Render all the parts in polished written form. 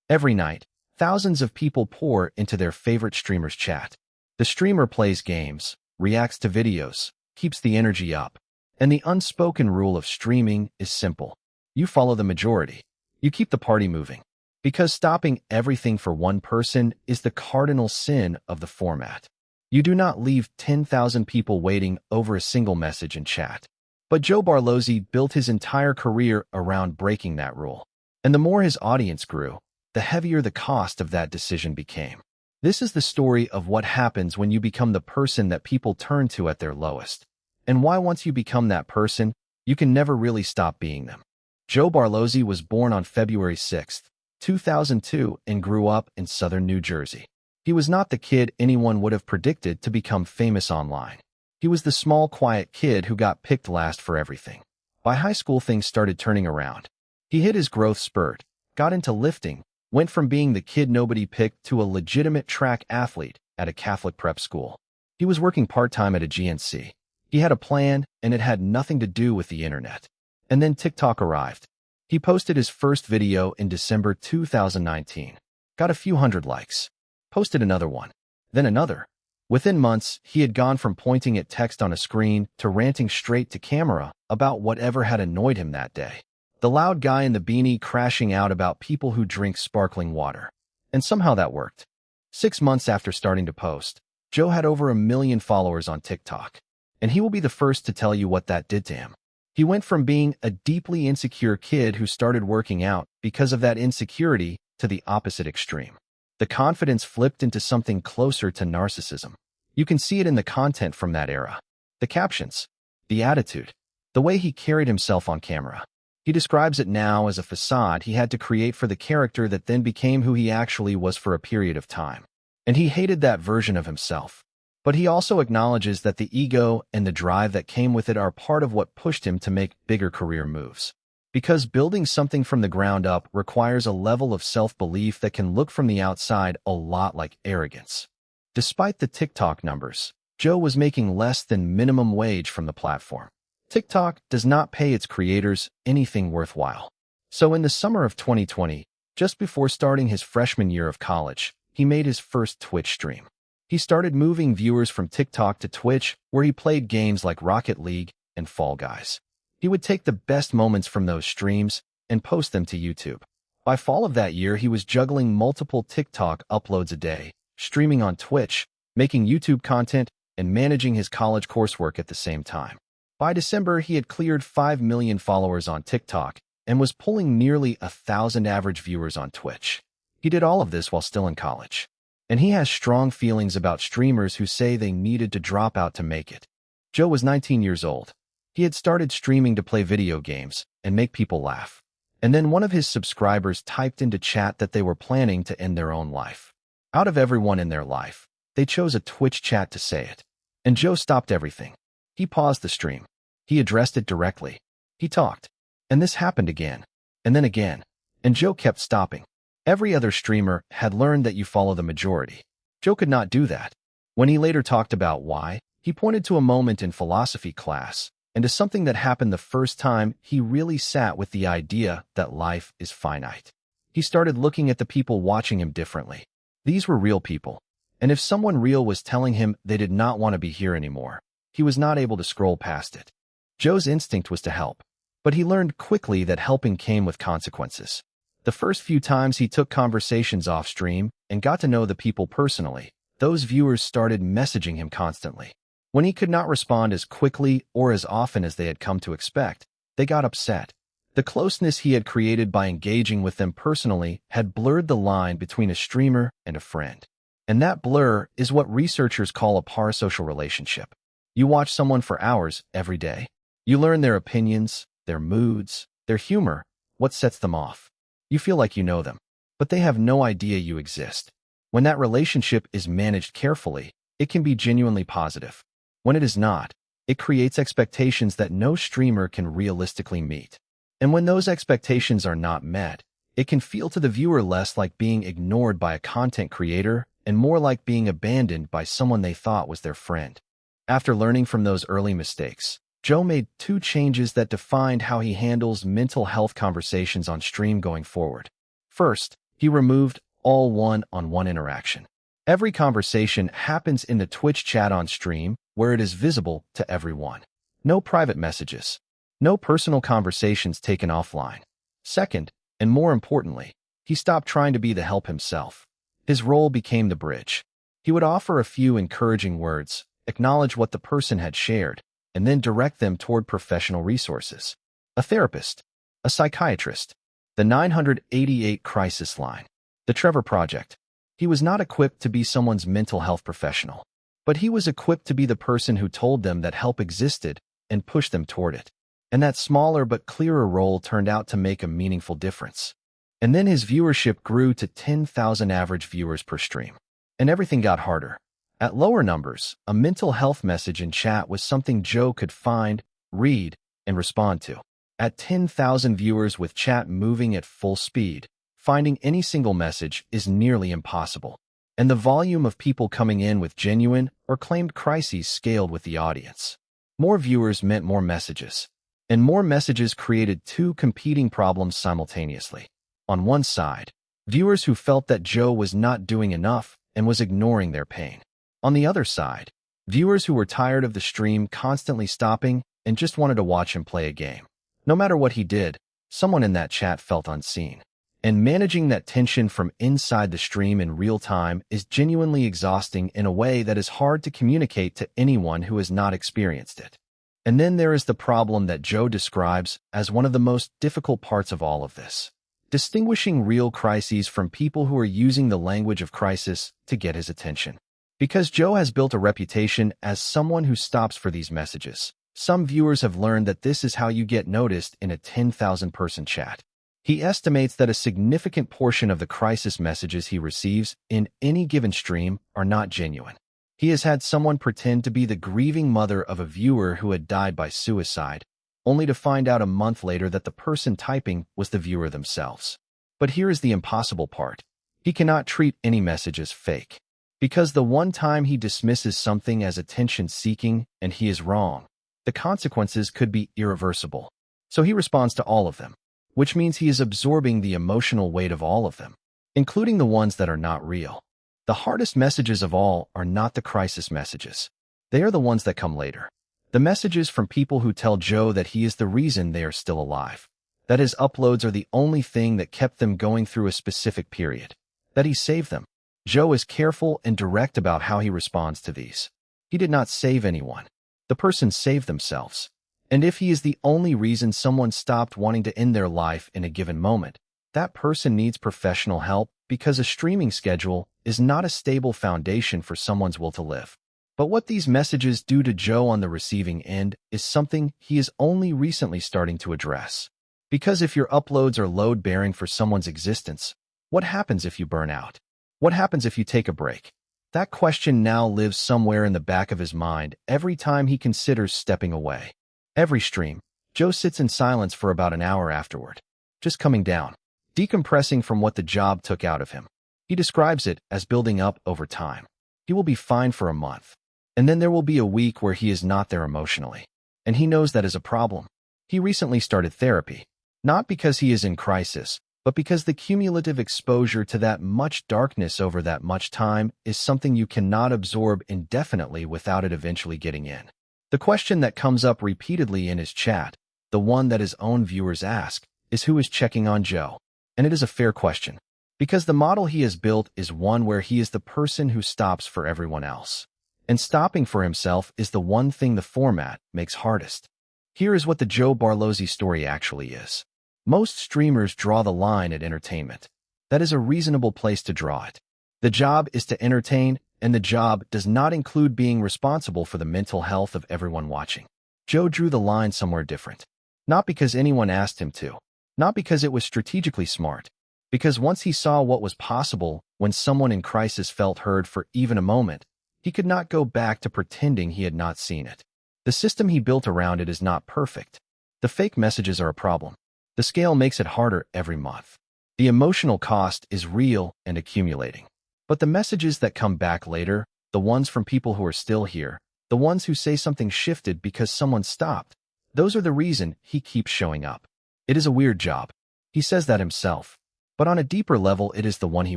Every night, thousands of people pour into their favorite streamer's chat. The streamer plays games, reacts to videos, keeps the energy up. And the unspoken rule of streaming is simple. You follow the majority. You keep the party moving. Because stopping everything for one person is the cardinal sin of the format. You do not leave 10,000 people waiting over a single message in chat. But Joe Barlozi built his entire career around breaking that rule. And the more his audience grew, the heavier the cost of that decision became. This is the story of what happens when you become the person that people turn to at their lowest. And why once you become that person, you can never really stop being them. Joe Barlozi was born on February 6, 2002 and grew up in southern New Jersey. He was not the kid anyone would have predicted to become famous online. He was the small, quiet kid who got picked last for everything. By high school, things started turning around. He hit his growth spurt, got into lifting, went from being the kid nobody picked to a legitimate track athlete at a Catholic prep school. He was working part-time at a GNC. He had a plan, and it had nothing to do with the internet. And then TikTok arrived. He posted his first video in December 2019. Got a few hundred likes. Posted another one. Then another. Within months, he had gone from pointing at text on a screen to ranting straight to camera about whatever had annoyed him that day. The loud guy in the beanie crashing out about people who drink sparkling water. And somehow that worked. 6 months after starting to post, Joe had over 1 million followers on TikTok. And he will be the first to tell you what that did to him. He went from being a deeply insecure kid who started working out because of that insecurity to the opposite extreme. The confidence flipped into something closer to narcissism. You can see it in the content from that era. The captions, the attitude, the way he carried himself on camera. He describes it now as a facade he had to create for the character that then became who he actually was for a period of time. And he hated that version of himself. But he also acknowledges that the ego and the drive that came with it are part of what pushed him to make bigger career moves. Because building something from the ground up requires a level of self-belief that can look from the outside a lot like arrogance. Despite the TikTok numbers, Joe was making less than minimum wage from the platform. TikTok does not pay its creators anything worthwhile. So in the summer of 2020, just before starting his freshman year of college, he made his first Twitch stream. He started moving viewers from TikTok to Twitch, where he played games like Rocket League and Fall Guys. He would take the best moments from those streams and post them to YouTube. By fall of that year, he was juggling multiple TikTok uploads a day, streaming on Twitch, making YouTube content, and managing his college coursework at the same time. By December, he had cleared 5 million followers on TikTok and was pulling nearly 1,000 average viewers on Twitch. He did all of this while still in college. And he has strong feelings about streamers who say they needed to drop out to make it. Joe was 19 years old. He had started streaming to play video games and make people laugh. And then one of his subscribers typed into chat that they were planning to end their own life. Out of everyone in their life, they chose a Twitch chat to say it. And Joe stopped everything. He paused the stream. He addressed it directly. He talked. And this happened again. And then again. And Joe kept stopping. Every other streamer had learned that you follow the majority. Joe could not do that. When he later talked about why, he pointed to a moment in philosophy class and to something that happened the first time he really sat with the idea that life is finite. He started looking at the people watching him differently. These were real people. And if someone real was telling him they did not want to be here anymore, he was not able to scroll past it. Joe's instinct was to help, but he learned quickly that helping came with consequences. The first few times he took conversations off stream and got to know the people personally, those viewers started messaging him constantly. When he could not respond as quickly or as often as they had come to expect, they got upset. The closeness he had created by engaging with them personally had blurred the line between a streamer and a friend. And that blur is what researchers call a parasocial relationship. You watch someone for hours every day. You learn their opinions, their moods, their humor, what sets them off. You feel like you know them, but they have no idea you exist. When that relationship is managed carefully, it can be genuinely positive. When it is not, it creates expectations that no streamer can realistically meet. And when those expectations are not met, it can feel to the viewer less like being ignored by a content creator and more like being abandoned by someone they thought was their friend. After learning from those early mistakes, Joe made 2 changes that defined how he handles mental health conversations on stream going forward. First, He removed all one-on-one interaction. Every conversation happens in the Twitch chat on stream, where it is visible to everyone. No private messages. No personal conversations taken offline. Second, and more importantly, he stopped trying to be the help himself. His role became the bridge. He would offer a few encouraging words, acknowledge what the person had shared, and then direct them toward professional resources. A therapist, a psychiatrist, the 988 crisis line, the Trevor Project. He was not equipped to be someone's mental health professional, but he was equipped to be the person who told them that help existed and pushed them toward it. And that smaller but clearer role turned out to make a meaningful difference. And then his viewership grew to 10,000 average viewers per stream. And everything got harder. At lower numbers, a mental health message in chat was something Joe could find, read, and respond to. At 10,000 viewers with chat moving at full speed, finding any single message is nearly impossible. And the volume of people coming in with genuine or claimed crises scaled with the audience. More viewers meant more messages. And more messages created two competing problems simultaneously. On one side, viewers who felt that Joe was not doing enough and was ignoring their pain. On the other side, viewers who were tired of the stream constantly stopping and just wanted to watch him play a game. No matter what he did, someone in that chat felt unseen. And managing that tension from inside the stream in real time is genuinely exhausting in a way that is hard to communicate to anyone who has not experienced it. And then there is the problem that Joe describes as one of the most difficult parts of all of this. Distinguishing real crises from people who are using the language of crisis to get his attention. Because Joe has built a reputation as someone who stops for these messages, some viewers have learned that this is how you get noticed in a 10,000-person chat. He estimates that a significant portion of the crisis messages he receives in any given stream are not genuine. He has had someone pretend to be the grieving mother of a viewer who had died by suicide, only to find out a month later that the person typing was the viewer themselves. But here is the impossible part. He cannot treat any message as fake. Because the one time he dismisses something as attention-seeking and he is wrong, the consequences could be irreversible. So he responds to all of them, which means he is absorbing the emotional weight of all of them, including the ones that are not real. The hardest messages of all are not the crisis messages. They are the ones that come later. The messages from people who tell Joe that he is the reason they are still alive, that his uploads are the only thing that kept them going through a specific period, that he saved them. Joe is careful and direct about how he responds to these. He did not save anyone. The person saved themselves. And if he is the only reason someone stopped wanting to end their life in a given moment, that person needs professional help because a streaming schedule is not a stable foundation for someone's will to live. But what these messages do to Joe on the receiving end is something he is only recently starting to address. Because if your uploads are load-bearing for someone's existence, what happens if you burn out? What happens if you take a break? That question now lives somewhere in the back of his mind every time he considers stepping away. Every stream, Joe sits in silence for about an hour afterward, just coming down, decompressing from what the job took out of him. He describes it as building up over time. He will be fine for a month, and then there will be a week where he is not there emotionally, and he knows that is a problem. He recently started therapy, not because he is in crisis, but because the cumulative exposure to that much darkness over that much time is something you cannot absorb indefinitely without it eventually getting in. The question that comes up repeatedly in his chat, the one that his own viewers ask, is who is checking on Joe? And it is a fair question, because the model he has built is one where he is the person who stops for everyone else. And stopping for himself is the one thing the format makes hardest. Here is what the Joe Barlozi story actually is. Most streamers draw the line at entertainment. That is a reasonable place to draw it. The job is to entertain, and the job does not include being responsible for the mental health of everyone watching. Joe drew the line somewhere different. Not because anyone asked him to. Not because it was strategically smart. Because once he saw what was possible when someone in crisis felt heard for even a moment, he could not go back to pretending he had not seen it. The system he built around it is not perfect. The fake messages are a problem. The scale makes it harder every month. The emotional cost is real and accumulating. But the messages that come back later, the ones from people who are still here, the ones who say something shifted because someone stopped, those are the reason he keeps showing up. It is a weird job. He says that himself. but on a deeper level it is the one he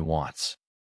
wants.